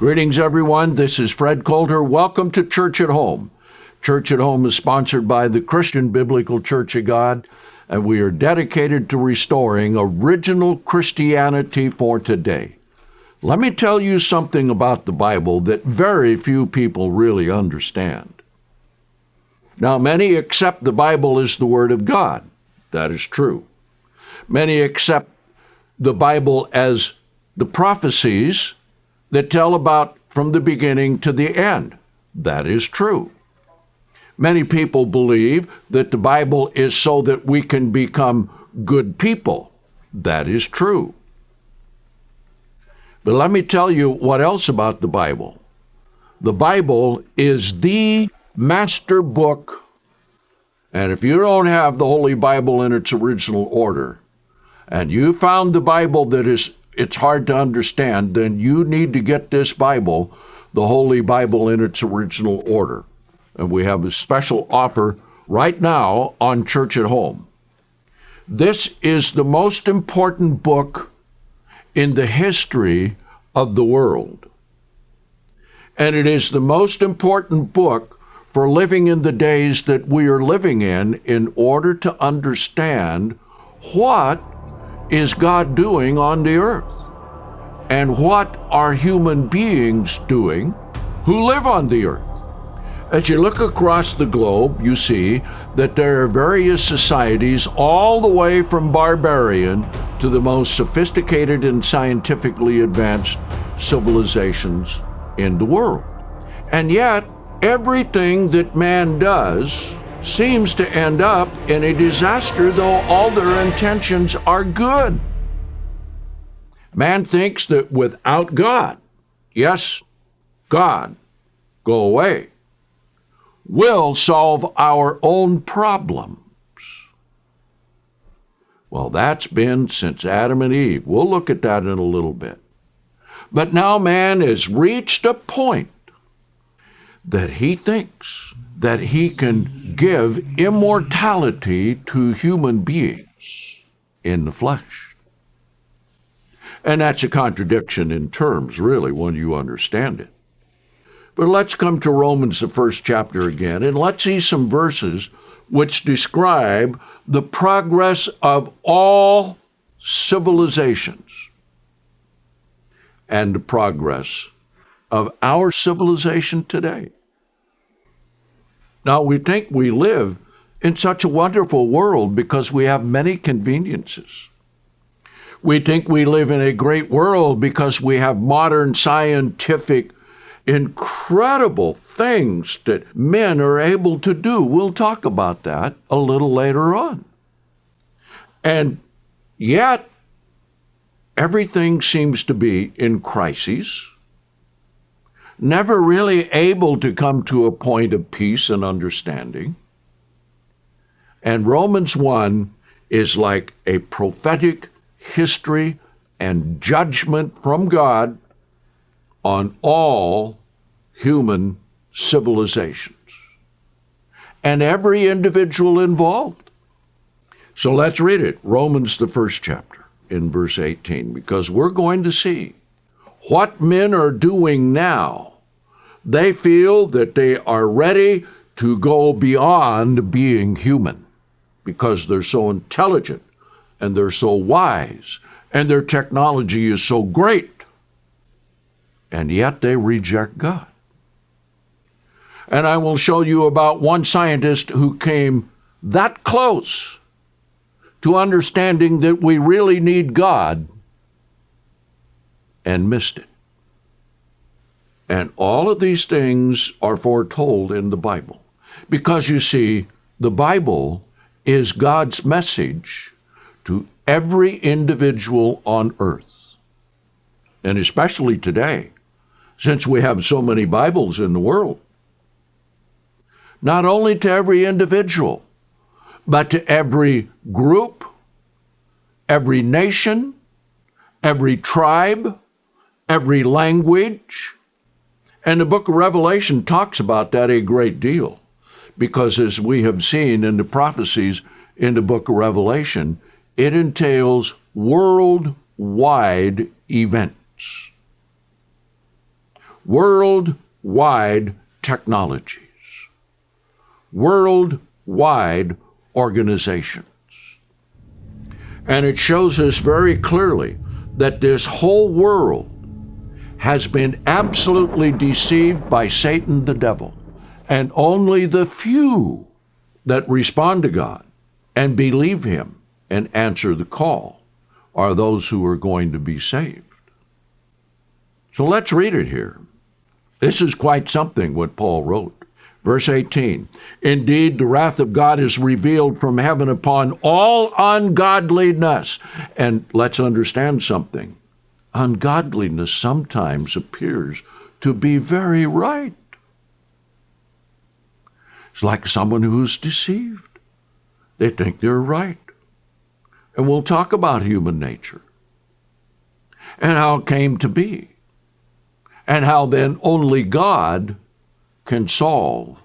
Greetings, everyone. This is Fred Coulter. Welcome to Church at Home. Church at Home is sponsored by the Christian Biblical Church of God, and we are dedicated to restoring original Christianity for today. Let me tell you something about the Bible that very few people really understand. Now, many accept the Bible as the Word of God. That is true. Many accept the Bible as the prophecies that tell about from the beginning to the end. That is true. Many people believe that the Bible is so that we can become good people. That is true. But let me tell you what else about the Bible. The Bible is the master book, and if you don't have the Holy Bible in its original order, and you found the Bible that it's hard to understand, then you need to get this Bible, the Holy Bible, in its original order. And we have a special offer right now on Church at Home. This is the most important book in the history of the world. And it is the most important book for living in the days that we are living in order to understand what is God doing on the earth? And what are human beings doing who live on the earth? As you look across the globe, you see that there are various societies all the way from barbarian to the most sophisticated and scientifically advanced civilizations in the world. And yet, everything that man does seems to end up in a disaster, though all their intentions are good. Man thinks that without God, yes, God, go away, will solve our own problems. Well, that's been since Adam and Eve. We'll look at that in a little bit. But now man has reached a point that he thinks that he can give immortality to human beings in the flesh. And that's a contradiction in terms, really, when you understand it. But let's come to Romans, the first chapter again, and let's see some verses which describe the progress of all civilizations and the progress of our civilization today. Now, we think we live in such a wonderful world because we have many conveniences. We think we live in a great world because we have modern scientific, incredible things that men are able to do. We'll talk about that a little later on. And yet, everything seems to be in crises, never really able to come to a point of peace and understanding. And Romans 1 is like a prophetic history and judgment from God on all human civilizations and every individual involved. So let's read it. Romans, the first chapter, in verse 18, because we're going to see what men are doing now. They feel that they are ready to go beyond being human because they're so intelligent and they're so wise and their technology is so great. And yet they reject God. And I will show you about one scientist who came that close to understanding that we really need God and missed it. And all of these things are foretold in the Bible. Because you see, the Bible is God's message to every individual on earth. And especially today, since we have so many Bibles in the world. Not only to every individual, but to every group, every nation, every tribe, every language. And the book of Revelation talks about that a great deal, because as we have seen in the prophecies in the book of Revelation, it entails worldwide events. worldwide technologies, worldwide organizations. And it shows us very clearly that this whole world has been absolutely deceived by Satan the devil, and only the few that respond to God and believe him and answer the call are those who are going to be saved. So let's read it here. This is quite something what Paul wrote. Verse 18, indeed, the wrath of God is revealed from heaven upon all ungodliness. And let's understand something. Ungodliness sometimes appears to be very right. It's like someone who's deceived. They think they're right. And we'll talk about human nature and how it came to be, and how then only God can solve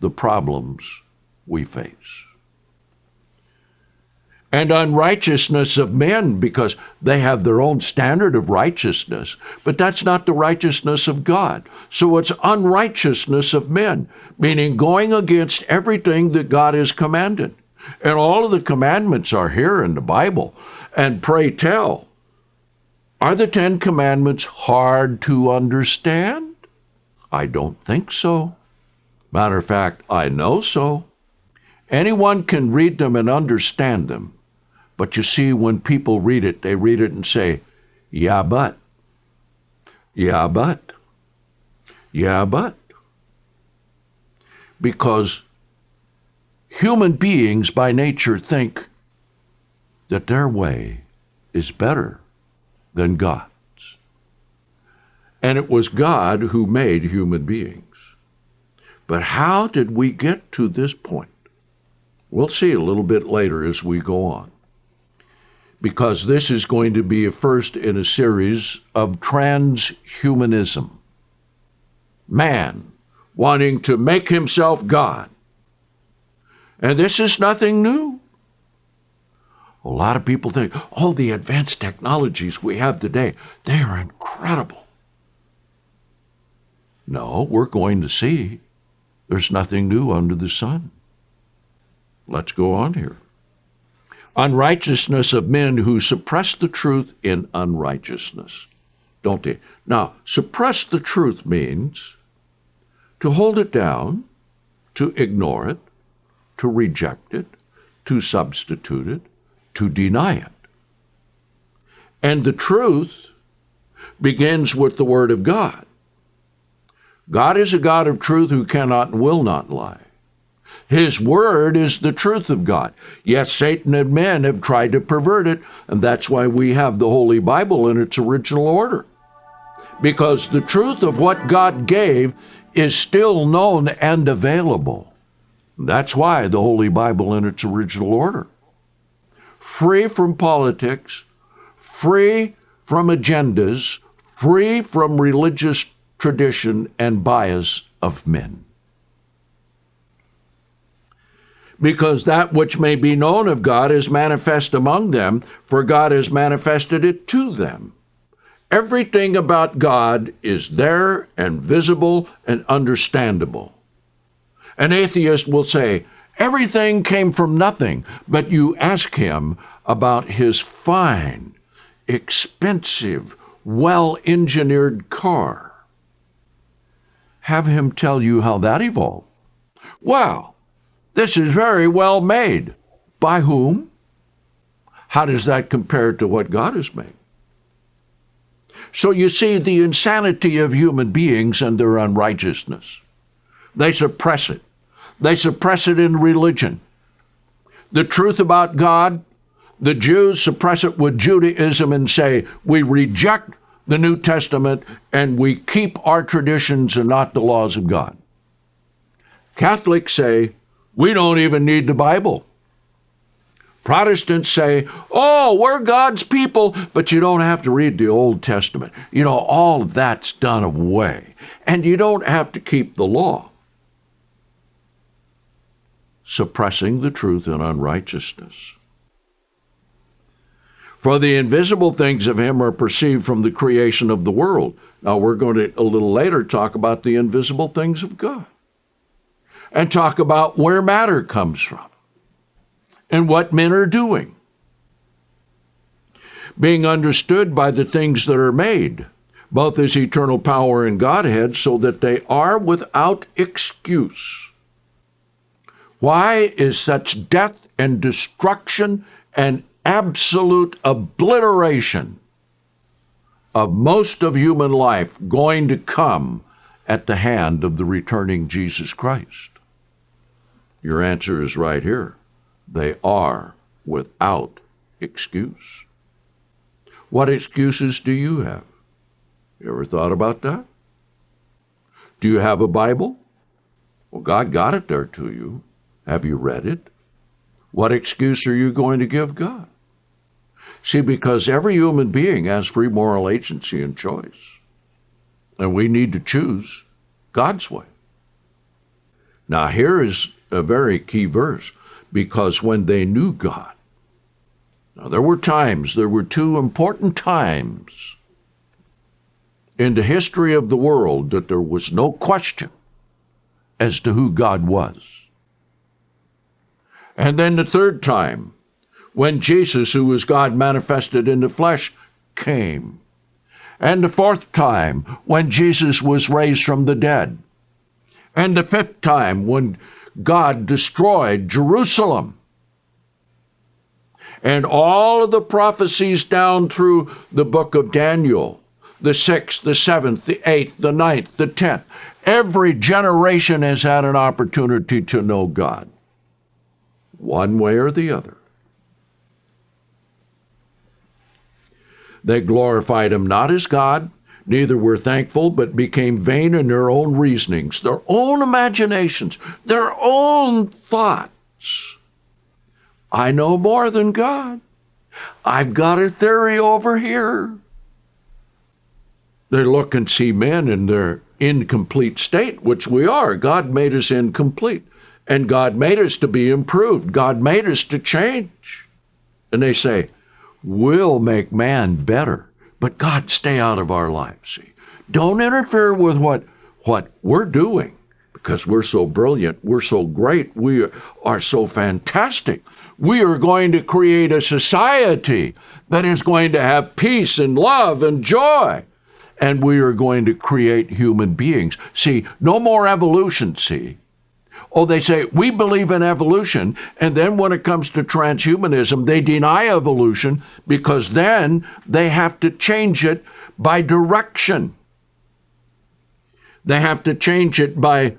the problems we face. And unrighteousness of men, because they have their own standard of righteousness, but that's not the righteousness of God. So it's unrighteousness of men, meaning going against everything that God has commanded. And all of the commandments are here in the Bible. And pray tell, are the 10 Commandments hard to understand? I don't think so. Matter of fact, I know so. Anyone can read them and understand them. But you see, when people read it, they read it and say, yeah, but. Yeah, but. Yeah, but. Because human beings by nature think that their way is better than God's. And it was God who made human beings. But how did we get to this point? We'll see a little bit later as we go on. Because this is going to be a first in a series of transhumanism. Man wanting to make himself God. And this is nothing new. A lot of people think, oh, the advanced technologies we have today, they are incredible. No, we're going to see there's nothing new under the sun. Let's go on here. Unrighteousness of men who suppress the truth in unrighteousness, don't they? Now, suppress the truth means to hold it down, to ignore it, to reject it, to substitute it, to deny it. And the truth begins with the Word of God. God is a God of truth who cannot and will not lie. His Word is the truth of God. Yes, Satan and men have tried to pervert it, and that's why we have the Holy Bible in its original order. Because the truth of what God gave is still known and available. That's why the Holy Bible in its original order. Free from politics, free from agendas, free from religious tradition and bias of men. Because that which may be known of God is manifest among them, for God has manifested it to them. Everything about God is there and visible and understandable. An atheist will say, everything came from nothing, but you ask him about his fine, expensive, well-engineered car. Have him tell you how that evolved. Wow, this is very well made. By whom? How does that compare to what God has made? So you see the insanity of human beings and their unrighteousness. They suppress it. They suppress it in religion. The truth about God, the Jews suppress it with Judaism and say, we reject the New Testament and we keep our traditions and not the laws of God. Catholics say, we don't even need the Bible. Protestants say, oh, we're God's people, but you don't have to read the Old Testament. You know, all of that's done away. And you don't have to keep the law. Suppressing the truth in unrighteousness. For the invisible things of him are perceived from the creation of the world. Now we're going to, a little later, talk about the invisible things of God. And talk about where matter comes from. And what men are doing. Being understood by the things that are made, both as eternal power and Godhead, so that they are without excuse. Why is such death and destruction and absolute obliteration of most of human life going to come at the hand of the returning Jesus Christ? Your answer is right here. They are without excuse. What excuses do you have? You ever thought about that? Do you have a Bible? Well, God got it there to you. Have you read it? What excuse are you going to give God? See, because every human being has free moral agency and choice. And we need to choose God's way. Now, here is a very key verse. Because when they knew God, now there were two important times in the history of the world that there was no question as to who God was. And then the third time, when Jesus, who was God manifested in the flesh, came. And the fourth time, when Jesus was raised from the dead. And the fifth time, when God destroyed Jerusalem. And all of the prophecies down through the book of Daniel, the 6th, the 7th, the 8th, the 9th, the 10th, every generation has had an opportunity to know God, one way or the other. They glorified him not as God, neither were thankful, but became vain in their own reasonings, their own imaginations, their own thoughts. I know more than God. I've got a theory over here. They look and see men in their incomplete state, which we are. God made us incomplete, and God made us to be improved. God made us to change. And they say, we'll make man better. But God, stay out of our lives. See, don't interfere with what we're doing, because we're so brilliant, we're so great, we are so fantastic. We are going to create a society that is going to have peace and love and joy. And we are going to create human beings. See, no more evolution, see. Oh, they say, we believe in evolution, and then when it comes to transhumanism, they deny evolution because then they have to change it by direction. They have to change it by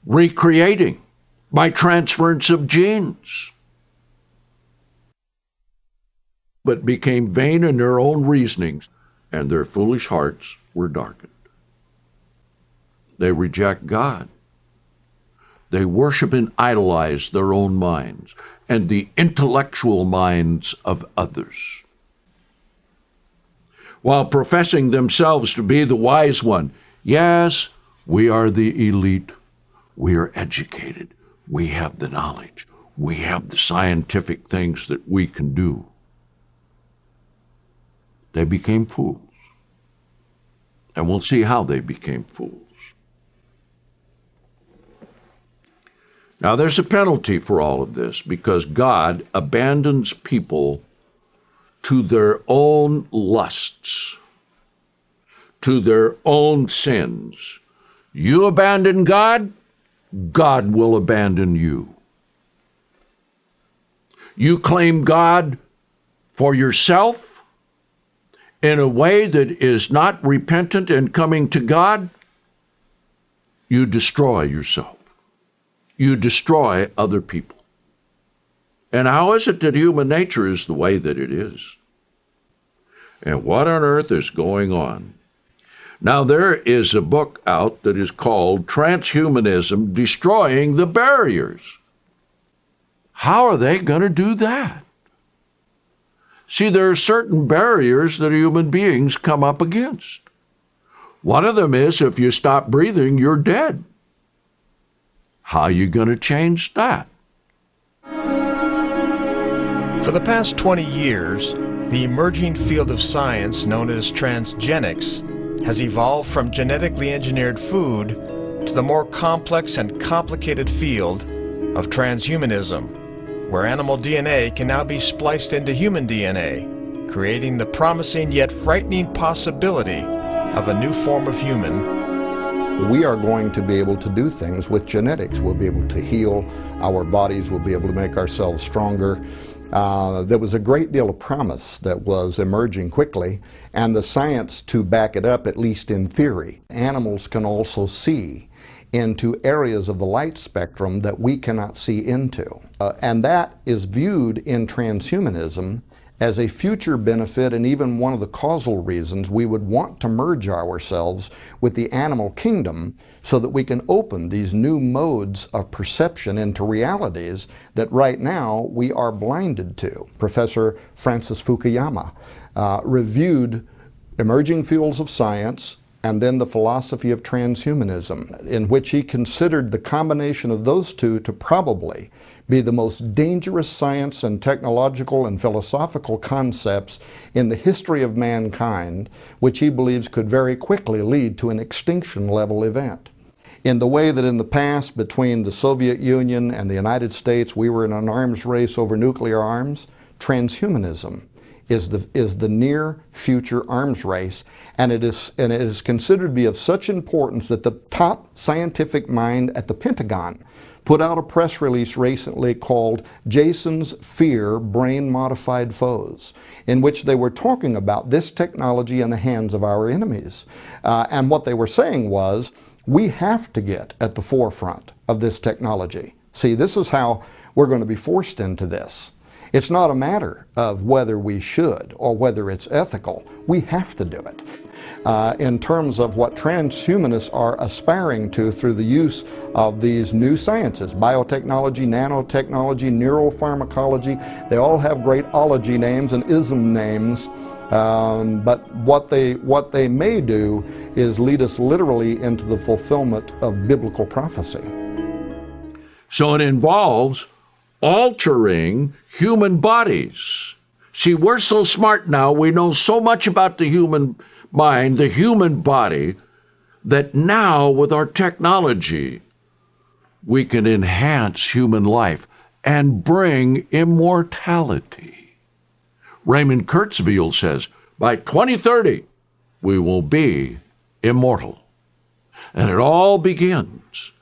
recreating, by transference of genes. But became vain in their own reasonings, and their foolish hearts were darkened. They reject God. They worship and idolize their own minds and the intellectual minds of others, while professing themselves to be the wise one. Yes, we are the elite. We are educated. We have the knowledge. We have the scientific things that we can do. They became fools. And we'll see how they became fools. Now, there's a penalty for all of this, because God abandons people to their own lusts, to their own sins. You abandon God, God will abandon you. You claim God for yourself in a way that is not repentant and coming to God, you destroy yourself. You destroy other people. And how is it that human nature is the way that it is? And what on earth is going on? Now, there is a book out that is called Transhumanism, Destroying the Barriers. How are they going to do that? See, there are certain barriers that human beings come up against. One of them is, if you stop breathing, you're dead. How are you going to change that? For the past 20 years, the emerging field of science known as transgenics has evolved from genetically engineered food to the more complex and complicated field of transhumanism, where animal DNA can now be spliced into human DNA, creating the promising yet frightening possibility of a new form of human. We are going to be able to do things with genetics. We'll be able to heal our bodies. We'll be able to make ourselves stronger. There was a great deal of promise that was emerging quickly, and the science to back it up, at least in theory. Animals can also see into areas of the light spectrum that we cannot see into. And that is viewed in transhumanism as a future benefit, and even one of the causal reasons we would want to merge ourselves with the animal kingdom so that we can open these new modes of perception into realities that right now we are blinded to. Professor Francis Fukuyama reviewed emerging fields of science and then the philosophy of transhumanism, in which he considered the combination of those two to probably be the most dangerous science and technological and philosophical concepts in the history of mankind, which he believes could very quickly lead to an extinction level event. In the way that in the past, between the Soviet Union and the United States, we were in an arms race over nuclear arms, transhumanism is the near future arms race, and it is considered to be of such importance that the top scientific mind at the Pentagon put out a press release recently called Jason's Fear Brain-Modified Foes, in which they were talking about this technology in the hands of our enemies. And what they were saying was, we have to get at the forefront of this technology. See, this is how we're going to be forced into this. It's not a matter of whether we should or whether it's ethical. We have to do it. In terms of what transhumanists are aspiring to through the use of these new sciences, biotechnology, nanotechnology, neuropharmacology, they all have great ology names and ism names, but what they may do is lead us literally into the fulfillment of biblical prophecy. So it involves altering human bodies. See, we're so smart now, we know so much about the human mind, the human body, that now with our technology, we can enhance human life and bring immortality. Raymond Kurzweil says, by 2030, we will be immortal. And it all begins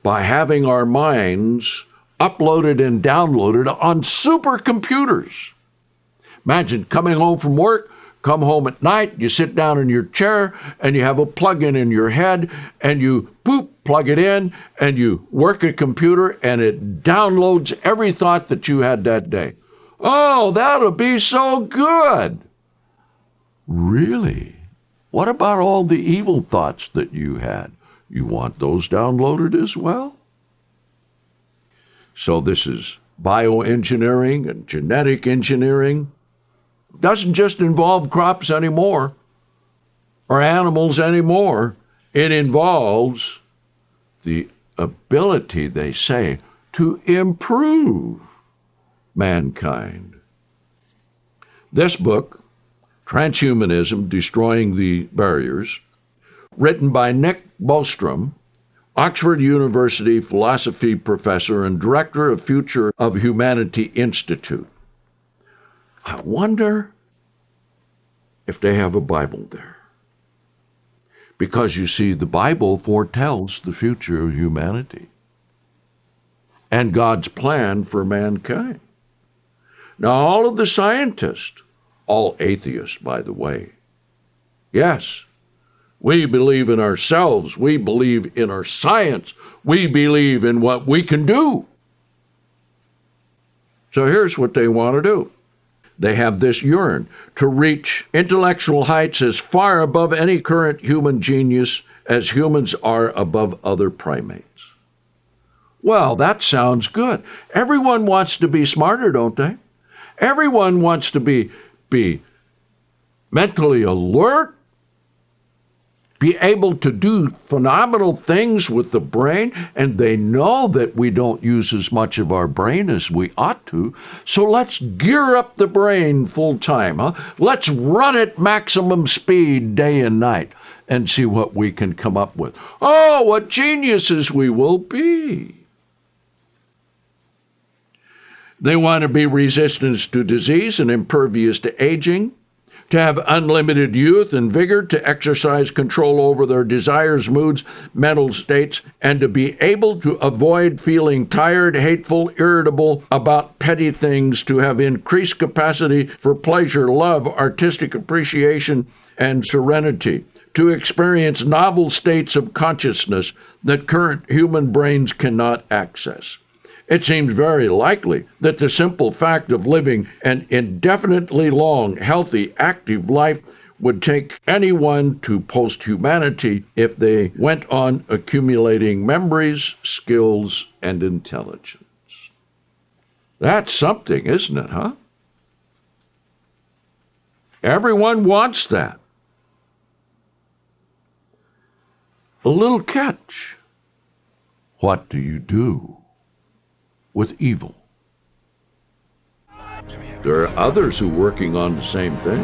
by having our minds uploaded and downloaded on supercomputers. Imagine coming home from work, come home at night, you sit down in your chair, and you have a plug-in in your head, and you plug it in, and you work a computer, and it downloads every thought that you had that day. Oh, that'll be so good. Really? What about all the evil thoughts that you had? You want those downloaded as well? So this is bioengineering and genetic engineering. It doesn't just involve crops anymore or animals anymore. It involves the ability, they say, to improve mankind. This book, Transhumanism, Destroying the Barriers, written by Nick Bostrom, Oxford University philosophy professor and director of Future of Humanity Institute. I wonder if they have a Bible there. Because you see, the Bible foretells the future of humanity and God's plan for mankind. Now, all of the scientists, all atheists, by the way, yes, we believe in ourselves. We believe in our science. We believe in what we can do. So here's what they want to do. They have this yearn to reach intellectual heights as far above any current human genius as humans are above other primates. Well, that sounds good. Everyone wants to be smarter, don't they? Everyone wants to be mentally alert, be able to do phenomenal things with the brain, and they know that we don't use as much of our brain as we ought to. So let's gear up the brain full time, huh? Let's run at maximum speed day and night and see what we can come up with. Oh, what geniuses we will be. They want to be resistant to disease and impervious to aging, to have unlimited youth and vigor, to exercise control over their desires, moods, mental states, and to be able to avoid feeling tired, hateful, irritable about petty things, to have increased capacity for pleasure, love, artistic appreciation, and serenity, to experience novel states of consciousness that current human brains cannot access. It seems very likely that the simple fact of living an indefinitely long, healthy, active life would take anyone to post-humanity if they went on accumulating memories, skills, and intelligence. That's something, isn't it, huh? Everyone wants that. A little catch. What do you do with evil? There are others who are working on the same thing,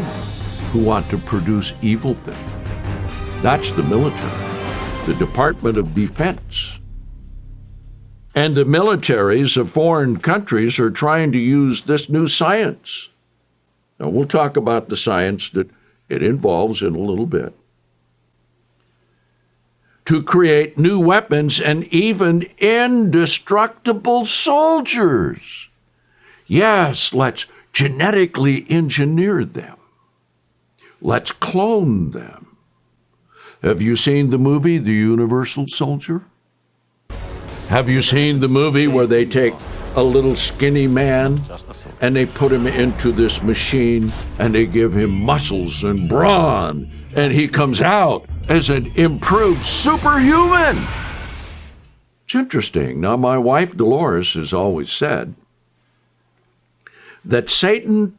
who want to produce evil things. That's the military, the Department of Defense. And the militaries of foreign countries are trying to use this new science. Now, we'll talk about the science that it involves in a little bit, to create new weapons and even indestructible soldiers. Yes, let's genetically engineer them. Let's clone them. Have you seen the movie, The Universal Soldier? Have you seen the movie where they take a little skinny man and they put him into this machine and they give him muscles and brawn, and he comes out as an improved superhuman? It's interesting. Now, my wife Dolores has always said that Satan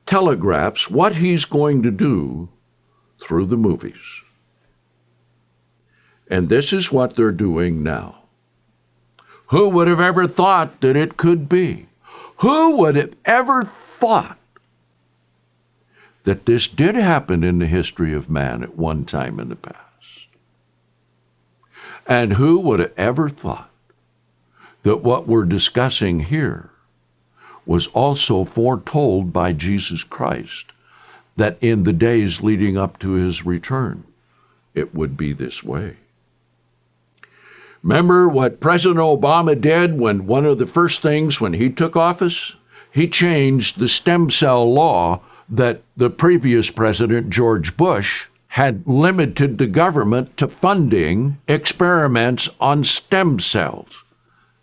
telegraphs what he's going to do through the movies. And this is what they're doing now. Who would have ever thought that it could be? Who would have ever thought that this did happen in the history of man at one time in the past? And who would have ever thought that what we're discussing here was also foretold by Jesus Christ, that in the days leading up to his return, it would be this way? Remember what President Obama did when one of the first things when he took office? He changed the stem cell law that the previous president, George Bush, had limited the government to funding experiments on stem cells.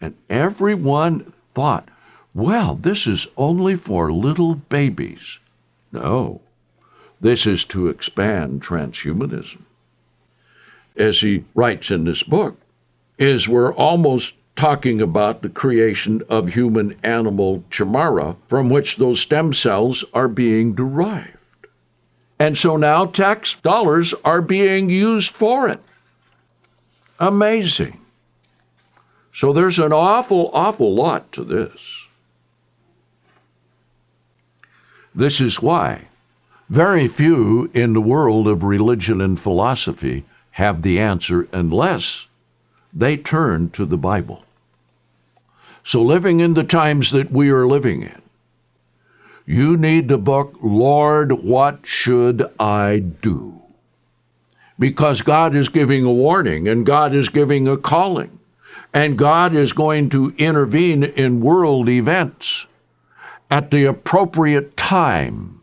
And everyone thought, well, this is only for little babies. No, this is to expand transhumanism. As he writes in this book, is we're almost talking about the creation of human-animal chimera from which those stem cells are being derived. And so now tax dollars are being used for it. Amazing. So there's an awful lot to this. This is why very few in the world of religion and philosophy have the answer unless they turn to the Bible. So living in the times that we are living in, you need the book, Lord, What Should I Do? Because God is giving a warning, and God is giving a calling, and God is going to intervene in world events at the appropriate time.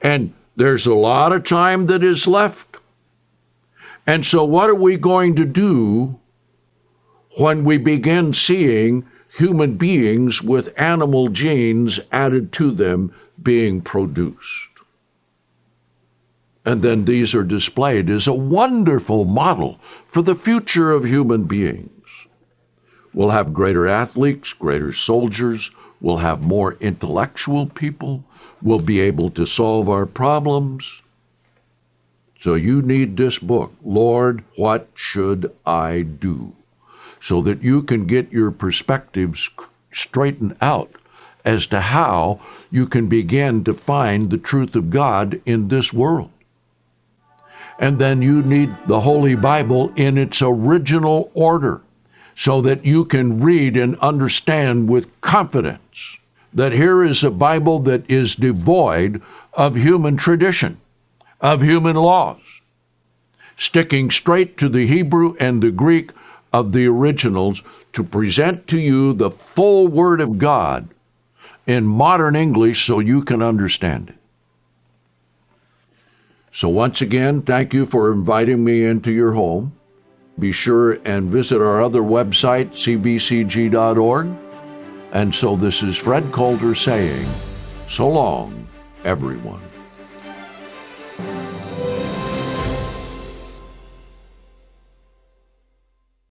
And there's a lot of time that is left. And so what are we going to do when we begin seeing human beings with animal genes added to them being produced? And then these are displayed as a wonderful model for the future of human beings. We'll have greater athletes, greater soldiers, we'll have more intellectual people, we'll be able to solve our problems. So you need this book, Lord, What Should I Do? So that you can get your perspectives straightened out as to how you can begin to find the truth of God in this world. And then you need the Holy Bible in its original order so that you can read and understand with confidence that here is a Bible that is devoid of human tradition, of human laws, sticking straight to the Hebrew and the Greek of the originals to present to you the full Word of God in modern English so you can understand it. So once again, thank you for inviting me into your home. Be sure and visit our other website, cbcg.org. And so this is Fred Coulter saying, so long, everyone.